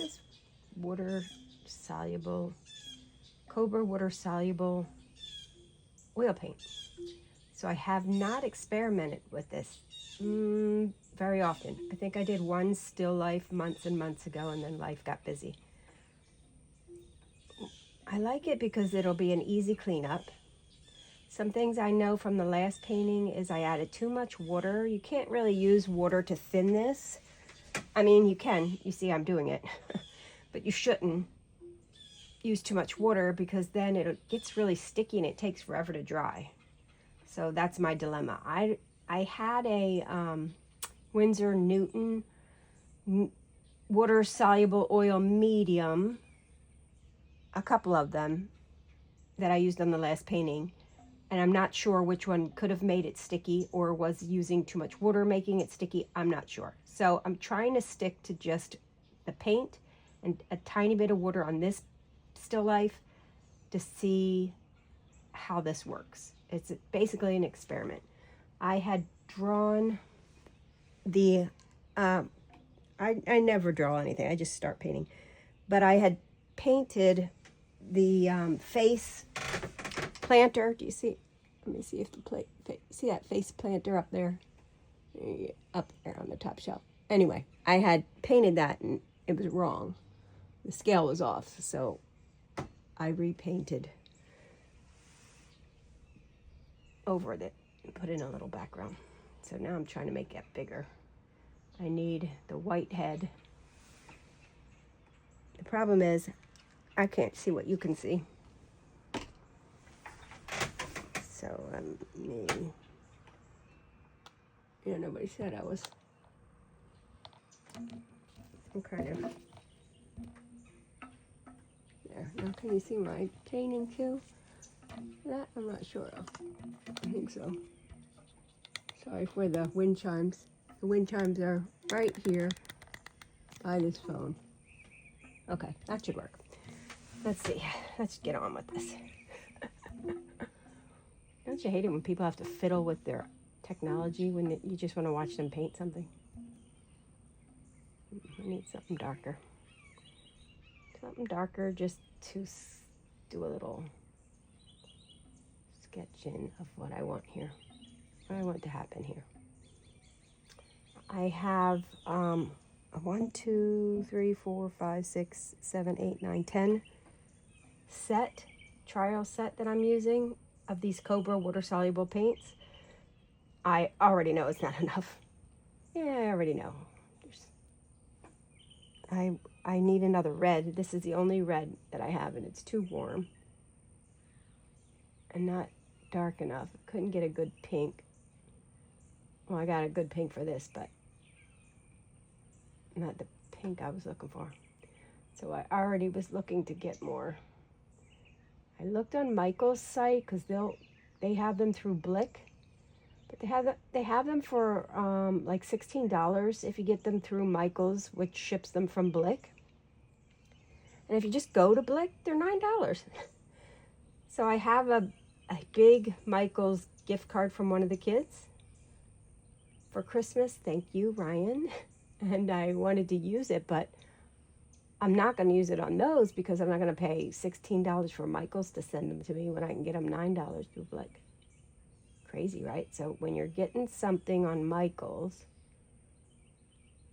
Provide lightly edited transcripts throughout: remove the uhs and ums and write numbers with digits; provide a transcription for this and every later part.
this? Water soluble, Cobra water soluble oil paint. So I have not experimented with this very often. I think I did one still life months and months ago, and then life got busy. I like it because it'll be an easy cleanup. Some things I know from the last painting is I added too much water. You can't really use water to thin this. I mean, you can. You see I'm doing it. But you shouldn't use too much water because then it gets really sticky and it takes forever to dry. So that's my dilemma. I had a Winsor Newton water soluble oil medium, a couple of them that I used on the last painting, and I'm not sure which one could have made it sticky or was using too much water making it sticky. I'm not sure. So I'm trying to stick to just the paint and a tiny bit of water on this still life to see how this works. It's basically an experiment. I had drawn the I never draw anything, I just start painting, but I had painted the face planter. Do you see? Let me see if the see that face planter up there on the top shelf. Anyway, I had painted that and it was wrong. The scale was off, so I repainted over it and put in a little background. So now I'm trying to make it bigger. I need the white head. The problem is I can't see what you can see. So yeah, nobody said I was some kind of there. Now can you see my painting too? That I'm not sure of. I think so. Sorry for the wind chimes. The wind chimes are right here by this phone. Okay, that should work. Let's see. Let's get on with this. Don't you hate it when people have to fiddle with their technology when you just want to watch them paint something? I need something darker. Something darker just to do a little sketching of what I want here. What I want to happen here. I have a 1, 2, 3, 4, 5, 6, 7, 8, 9, 10 trial set that I'm using of these Cobra water soluble paints. I already know it's not enough. Yeah, I already know. I need another red. This is the only red that I have, and it's too warm and not dark enough. Couldn't get a good pink. Well, I got a good pink for this, but not the pink I was looking for. So I already was looking to get more. I looked on Michael's site because they have them through Blick, but they have them for like $16 if you get them through Michael's, which ships them from Blick. And if you just go to Blick, they're $9. So I have a big Michael's gift card from one of the kids for Christmas. Thank you, Ryan. And I wanted to use it, but I'm not going to use it on those because I'm not going to pay $16 for Michael's to send them to me when I can get them $9 through Blick. Crazy, right? So when you're getting something on Michael's,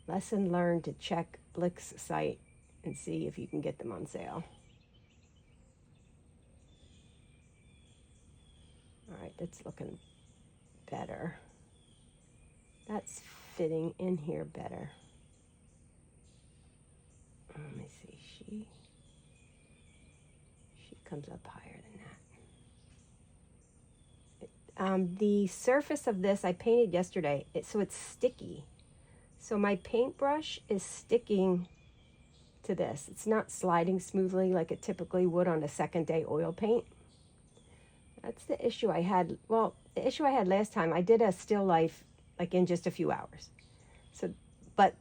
lesson learned to check Blick's site and see if you can get them on sale. All right, that's looking better. That's fitting in here better. Let me see, she comes up higher than that. The surface of this I painted yesterday, so it's sticky. So my paintbrush is sticking to this. It's not sliding smoothly like it typically would on a second day oil paint. That's the issue I had. Well, the issue I had last time, I did a still life like in just a few hours. So, but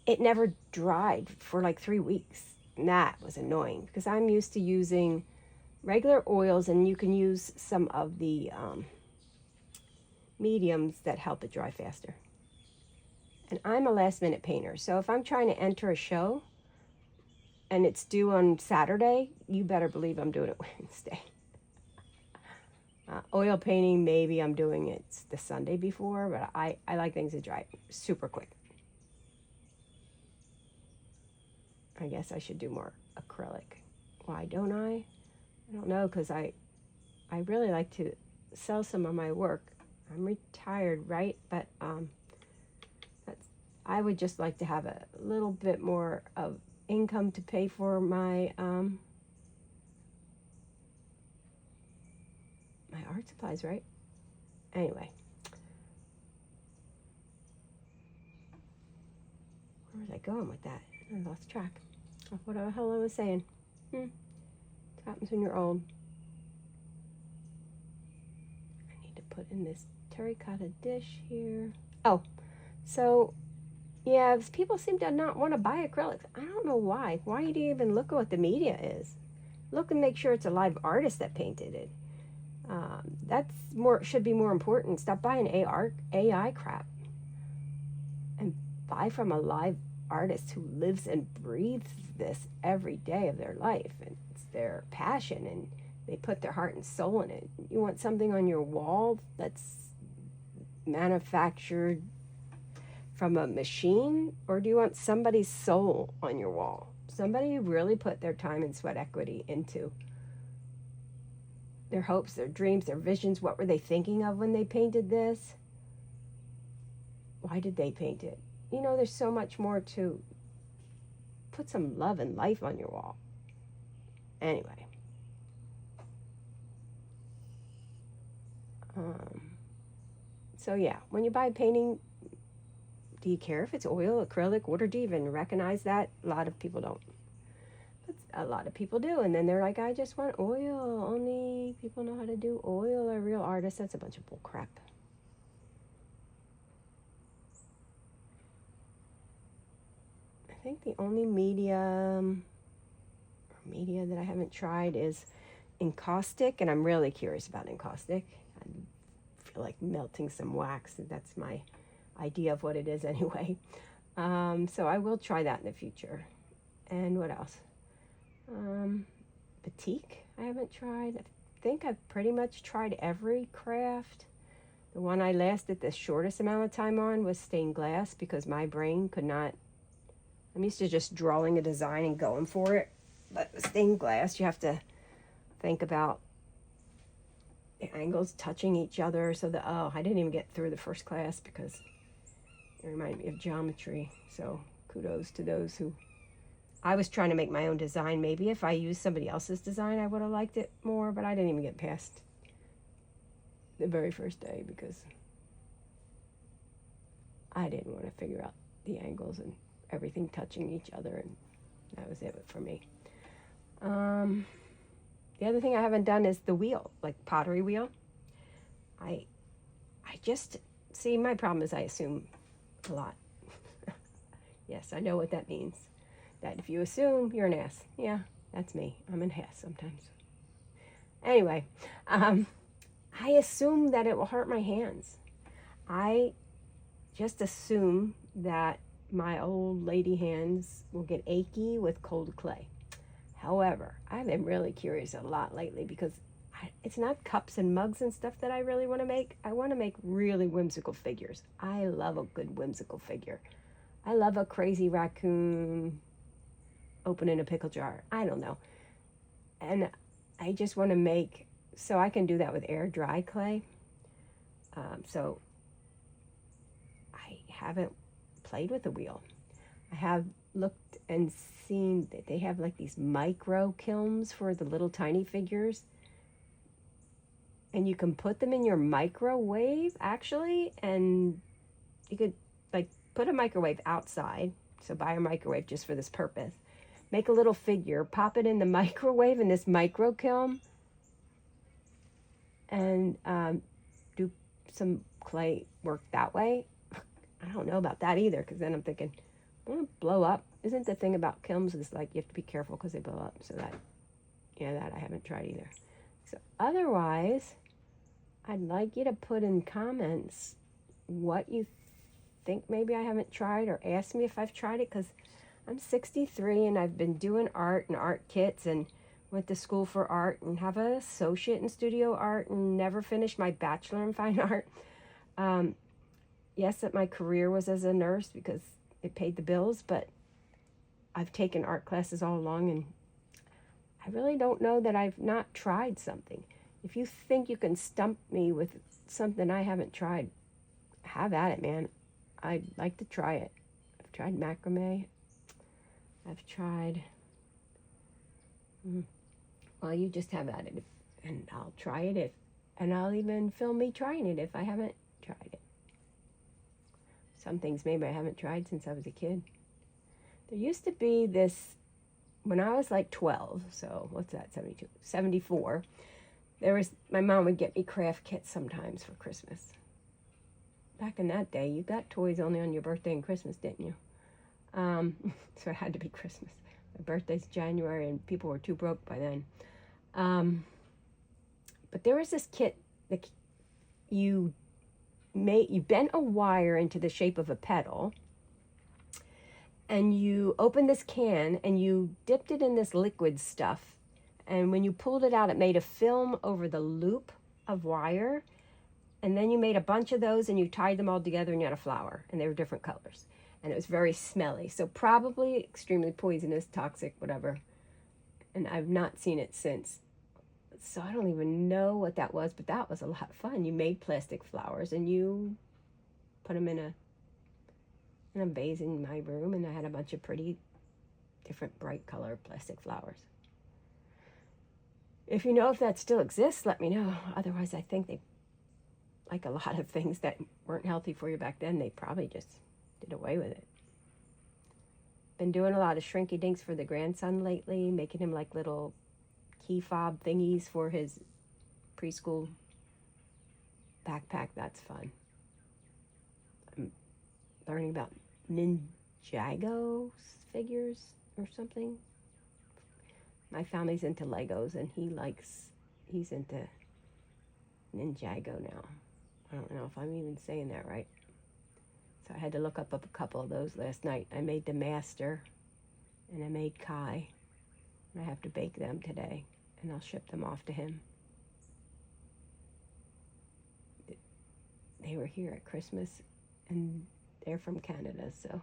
it never dried for like 3 weeks. And that was annoying because I'm used to using regular oils, and you can use some of the mediums that help it dry faster. And I'm a last minute painter. So if I'm trying to enter a show, and it's due on Saturday, you better believe I'm doing it Wednesday. Oil painting, maybe I'm doing it the Sunday before, but I like things to dry super quick. I guess I should do more acrylic. Why don't I? I don't know, because I really like to sell some of my work. I'm retired, right? But I would just like to have a little bit more of income to pay for my my art supplies, right? Anyway, where was I going with that? I lost track of what the hell I was saying. What happens when you're old? I need to put in this terracotta dish here. Oh, so yeah, people seem to not want to buy acrylics. I don't know why. Why do you even look at what the media is? Look and make sure it's a live artist that painted it. That's should be more important. Stop buying AI crap and buy from a live artist who lives and breathes this every day of their life, and it's their passion, and they put their heart and soul in it. You want something on your wall that's manufactured from a machine, or do you want somebody's soul on your wall? Somebody who really put their time and sweat equity into their hopes, their dreams, their visions. What were they thinking of when they painted this? Why did they paint it? You know, there's so much more to put some love and life on your wall. Anyway. So yeah, when you buy painting, do you care if it's oil, acrylic, water? Do you even recognize that? A lot of people don't. But a lot of people do. And then they're like, I just want oil. Only people know how to do oil are real artists. That's a bunch of bull crap. I think the only media that I haven't tried is encaustic, and I'm really curious about encaustic. I feel like melting some wax. That's my idea of what it is anyway. So I will try that in the future. And what else? Batik I haven't tried. I think I've pretty much tried every craft. The one I lasted the shortest amount of time on was stained glass, because my brain could not. I'm used to just drawing a design and going for it. But with stained glass, you have to think about the angles touching each other. So I didn't even get through the first class because it reminded me of geometry. So kudos to those who. I was trying to make my own design. Maybe if I used somebody else's design, I would have liked it more, but I didn't even get past the very first day because I didn't want to figure out the angles and everything touching each other, and that was it for me. The other thing I haven't done is the wheel, like pottery wheel. I just, see, my problem is I assume a lot. Yes, I know what that means. That if you assume, you're an ass. Yeah, that's me. I'm an ass sometimes. Anyway, I assume that it will hurt my hands. I just assume that my old lady hands will get achy with cold clay. However, I've been really curious a lot lately because it's not cups and mugs and stuff that I really want to make. I want to make really whimsical figures. I love a good whimsical figure. I love a crazy raccoon opening a pickle jar. I don't know. And I just want to make, so I can do that with air dry clay. So I haven't played with the wheel. I have looked and seen that they have like these micro kilns for the little tiny figures, and you can put them in your microwave actually, and you could like put a microwave outside, so buy a microwave just for this purpose, make a little figure, pop it in the microwave in this micro kiln, and do some clay work that way. I don't know about that either, because then I'm thinking, I want to blow up. Isn't the thing about kilns is like you have to be careful because they blow up. So that I haven't tried either. So otherwise, I'd like you to put in comments what you think maybe I haven't tried, or ask me if I've tried it, because I'm 63 and I've been doing art and art kits and went to school for art and have an associate in studio art and never finished my bachelor in fine art. Yes, that my career was as a nurse because it paid the bills, but I've taken art classes all along and I really don't know that I've not tried something. If you think you can stump me with something I haven't tried, have at it, man. I'd like to try it. I've tried macrame. I've tried... Well, you just have at it, and I'll try it and I'll even film me trying it if I haven't tried it. Some things maybe I haven't tried since I was a kid. There used to be this, when I was like 12, so what's that, 72, 74, my mom would get me craft kits sometimes for Christmas. Back in that day, you got toys only on your birthday and Christmas, didn't you? So it had to be Christmas. My birthday's January, and people were too broke by then. But there was this kit that you bent a wire into the shape of a petal, and you opened this can, and you dipped it in this liquid stuff, and when you pulled it out, it made a film over the loop of wire, and then you made a bunch of those, and you tied them all together, and you had a flower, and they were different colors. And it was very smelly, so probably extremely poisonous, toxic, whatever. And I've not seen it since. So I don't even know what that was, but that was a lot of fun. You made plastic flowers, and you put them in a vase in my room, and I had a bunch of pretty, different, bright color plastic flowers. If you know if that still exists, let me know. Otherwise, I think they, like a lot of things that weren't healthy for you back then, they probably just did away with it. Been doing a lot of shrinky dinks for the grandson lately, making him like little key fob thingies for his preschool backpack. That's fun. I'm learning about Ninjago figures or something. My family's into Legos, and he's into Ninjago now. I don't know if I'm even saying that right. So I had to look up a couple of those last night. I made the Master, and I made Kai. And I have to bake them today, and I'll ship them off to him. They were here at Christmas, and they're from Canada, so.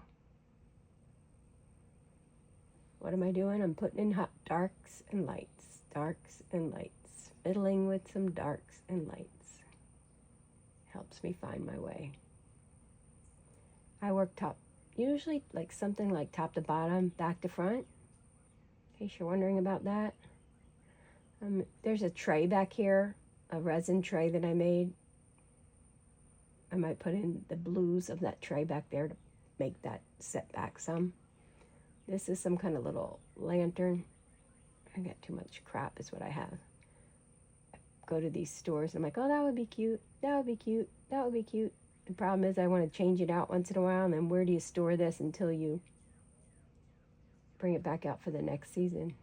What am I doing? I'm putting in darks and lights, fiddling with some darks and lights. Helps me find my way. I work usually like something like top to bottom, back to front, in case you're wondering about that. There's a tray back here, a resin tray that I made. I might put in the blues of that tray back there to make that set back some. This is some kind of little lantern. I got too much crap is what I have. I go to these stores and I'm like, oh, that would be cute, that would be cute, that would be cute. The problem is I want to change it out once in a while, and then where do you store this until you bring it back out for the next season?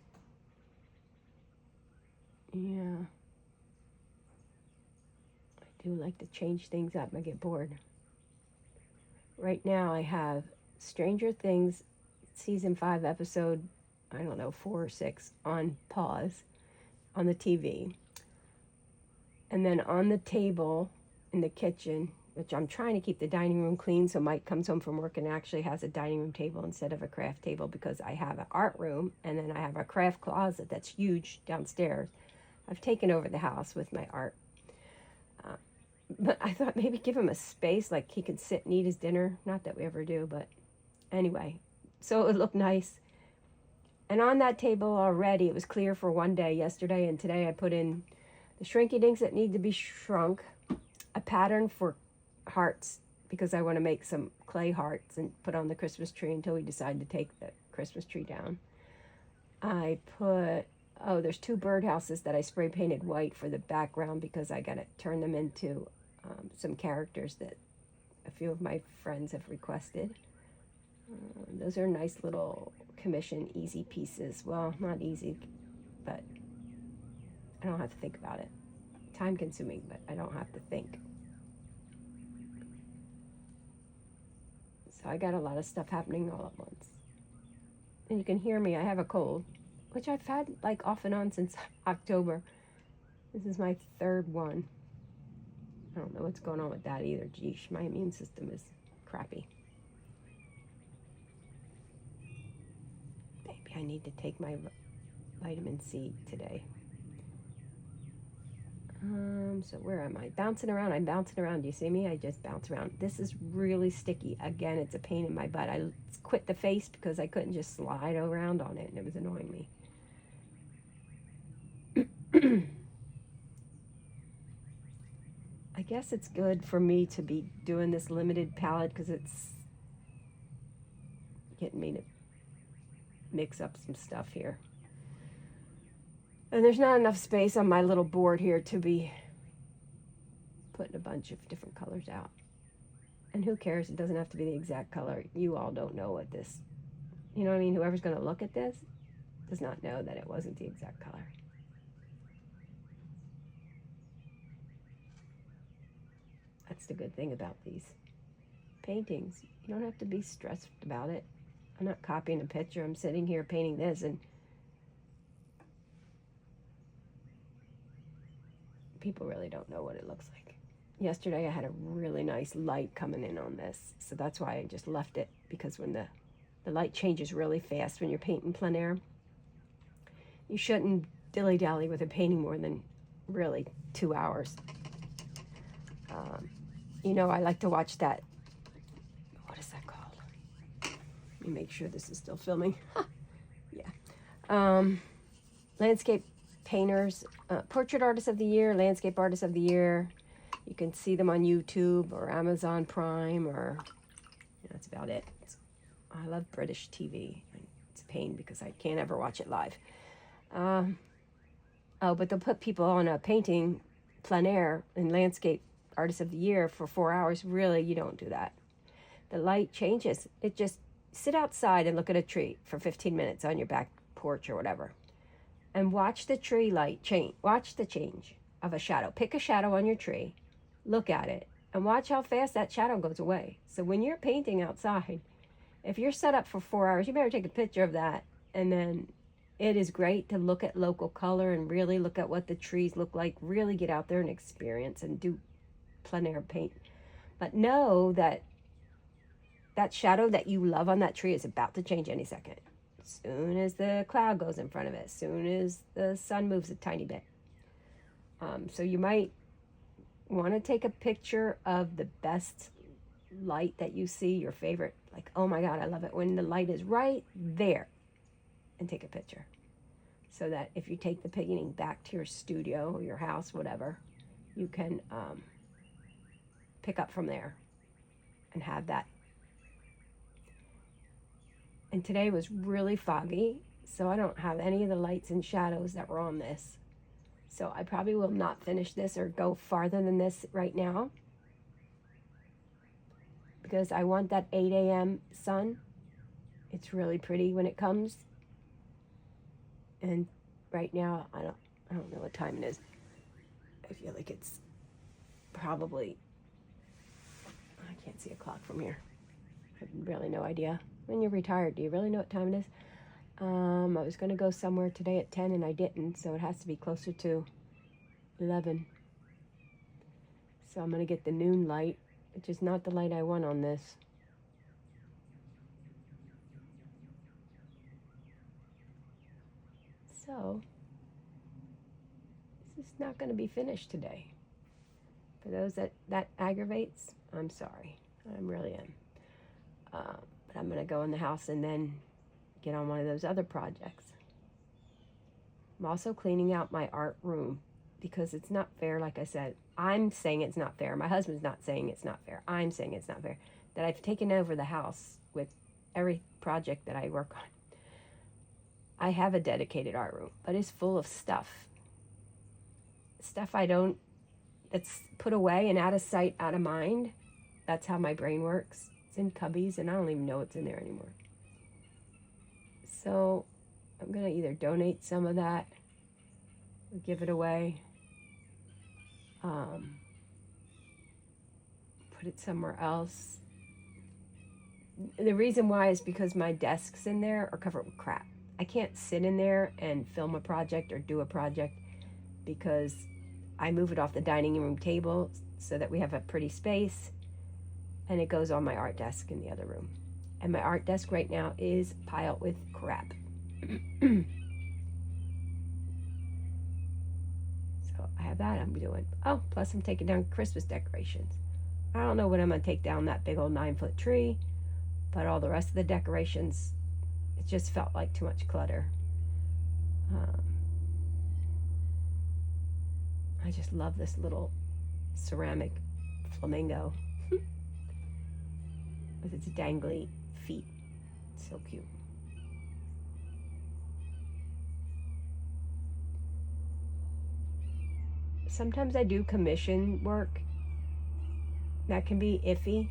Yeah. I do like to change things up. I get bored. Right now I have Stranger Things season 5 episode, I don't know, 4 or 6 on pause on the TV. And then on the table in the kitchen, which I'm trying to keep the dining room clean, so Mike comes home from work and actually has a dining room table instead of a craft table, because I have an art room and then I have a craft closet that's huge downstairs. I've taken over the house with my art. But I thought maybe give him a space, like he could sit and eat his dinner. Not that we ever do, but anyway. So it would look nice. And on that table already, it was clear for one day, yesterday and today, I put in the shrinky dinks that need to be shrunk, a pattern for hearts, because I want to make some clay hearts and put on the Christmas tree until we decide to take the Christmas tree down. I put, there's 2 birdhouses that I spray painted white for the background because I got to turn them into some characters that a few of my friends have requested. Those are nice little commission, easy pieces. Well, not easy, but I don't have to think about it. Time consuming, but I don't have to think. So I got a lot of stuff happening all at once. and you can hear me, I have a cold, which I've had like off and on since October. This is my third one. I don't know what's going on with that either. Geesh, my immune system is crappy. Maybe I need to take my vitamin C today. So where am I? Bouncing around. I'm bouncing around. Do you see me? I just bounce around. This is really sticky. Again, it's a pain in my butt. I quit the face because I couldn't just slide around on it, and it was annoying me. I guess it's good for me to be doing this limited palette because it's getting me to mix up some stuff here. And there's not enough space on my little board here to be putting a bunch of different colors out. And who cares? It doesn't have to be the exact color. You all don't know what this, you know what I mean? Whoever's going to look at this does not know that it wasn't the exact color. That's the good thing about these paintings. You don't have to be stressed about it. I'm not copying a picture. I'm sitting here painting this, and people really don't know what it looks like. Yesterday I had a really nice light coming in on this, so that's why I just left it, because when the light changes really fast when you're painting plein air, you shouldn't dilly-dally with a painting more than really 2 hours. You know, I like to watch that, what is that called? Let me make sure this is still filming. Yeah. Landscape painters, portrait artist of the year, landscape artist of the year. You can see them on YouTube or Amazon Prime, or that's about it. I love British TV. It's a pain because I can't ever watch it live. Oh, but they'll put people on a painting plein air and landscape artist of the year for 4 hours. Really, you don't do that. The light changes. It just sit outside and look at a tree for 15 minutes on your back porch or whatever, and watch the tree light change. Watch the change of a shadow. Pick a shadow on your tree, look at it, and watch how fast that shadow goes away. So when you're painting outside, if you're set up for 4 hours, you better take a picture of that. And then it is great to look at local color and really look at what the trees look like. Really get out there and experience and do plein air paint. But know that that shadow that you love on that tree is about to change any second. As soon as the cloud goes in front of it, as soon as the sun moves a tiny bit. So you might want to take a picture of the best light that you see, your favorite, like, oh my God, I love it when the light is right there, and take a picture. So that if you take the painting back to your studio or your house, whatever, you can pick up from there and have that. And today was really foggy, so I don't have any of the lights and shadows that were on this. So I probably will not finish this or go farther than this right now, because I want that 8 a.m. sun. It's really pretty when it comes. And right now, I don't know what time it is. I feel like it's probably, I can't see a clock from here. I have really no idea. When you're retired, do you really know what time it is? I was going to go somewhere today at 10 and I didn't, so it has to be closer to 11. So I'm going to get the noon light, which is not the light I want on this. So, this is not going to be finished today. For those that aggravates, I'm sorry. I really am. But I'm going to go in the house and then get on one of those other projects. I'm also cleaning out my art room because it's not fair, like I said. I'm saying it's not fair. My husband's not saying it's not fair. I'm saying it's not fair. That I've taken over the house with every project that I work on. I have a dedicated art room, but it's full of stuff. Stuff that's put away and out of sight, out of mind. That's how my brain works. It's in cubbies and I don't even know what's in there anymore. So I'm going to either donate some of that or give it away. Put it somewhere else. The reason why is because my desks in there are covered with crap. I can't sit in there and film a project or do a project because I move it off the dining room table so that we have a pretty space, and it goes on my art desk in the other room. And my art desk right now is piled with crap. So I have that I'm doing. Oh, plus I'm taking down Christmas decorations. I don't know when I'm going to take down that big old 9-foot tree, but all the rest of the decorations, it just felt like too much clutter. I just love this little ceramic flamingo with its dangly feet. So cute. Sometimes I do commission work. That can be iffy.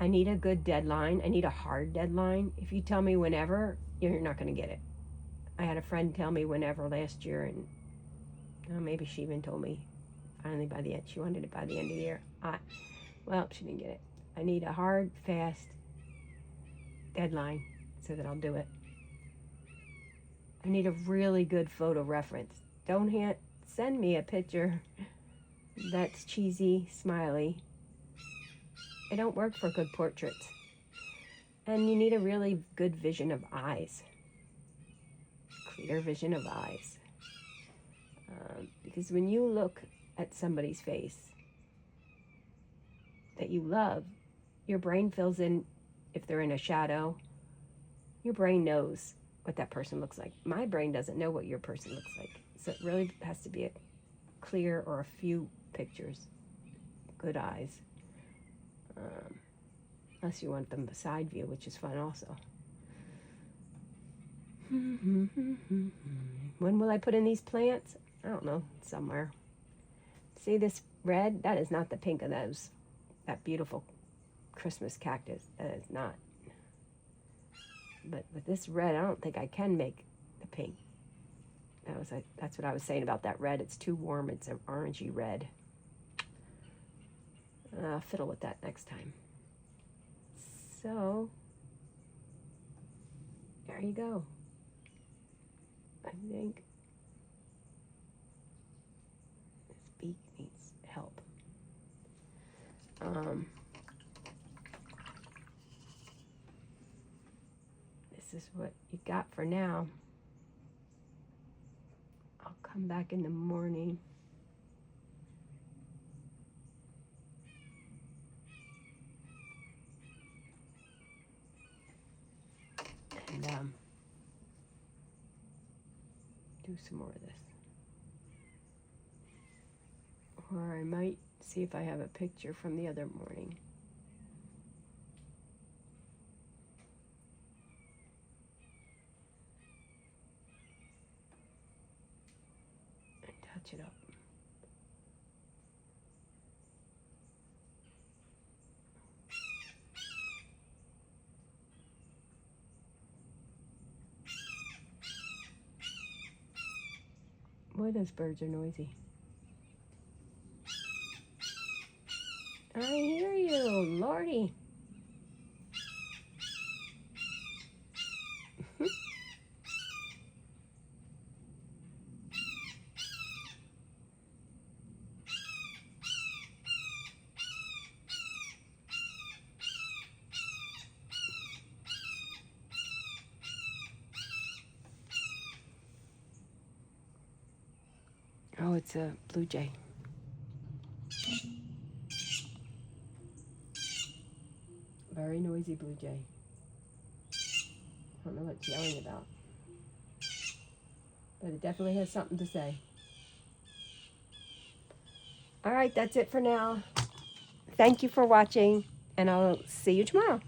I need a good deadline. I need a hard deadline. If you tell me whenever, you're not going to get it. I had a friend tell me whenever last year, and maybe she even told me finally by the end. She wanted it by the end of the year. Well, she didn't get it. I need a hard, fast deadline so that I'll do it. I need a really good photo reference. Don't send me a picture that's cheesy, smiley. It don't work for good portraits. And you need a really good vision of eyes. Clear vision of eyes. Because when you look at somebody's face that you love, your brain fills in. If they're in a shadow, your brain knows what that person looks like. My brain doesn't know what your person looks like. So it really has to be a clear or a few pictures. Good eyes. Unless you want them a side view, which is fun also. When will I put in these plants? I don't know, somewhere. See this red? That is not the pink of that beautiful Christmas cactus. That is not. But with this red, I don't think I can make the pink. That's what I was saying about that red. It's too warm. It's an orangey red. I'll fiddle with that next time. So, there you go. I think this beak needs help. This is what you got for now. I'll come back in the morning. And do some more of this. Or I might see if I have a picture from the other morning. And touch it up. Boy, those birds are noisy. I hear you, Lordy. Oh, it's a blue jay. Very noisy blue jay. I don't know what it's yelling about. But it definitely has something to say. All right, that's it for now. Thank you for watching, and I'll see you tomorrow.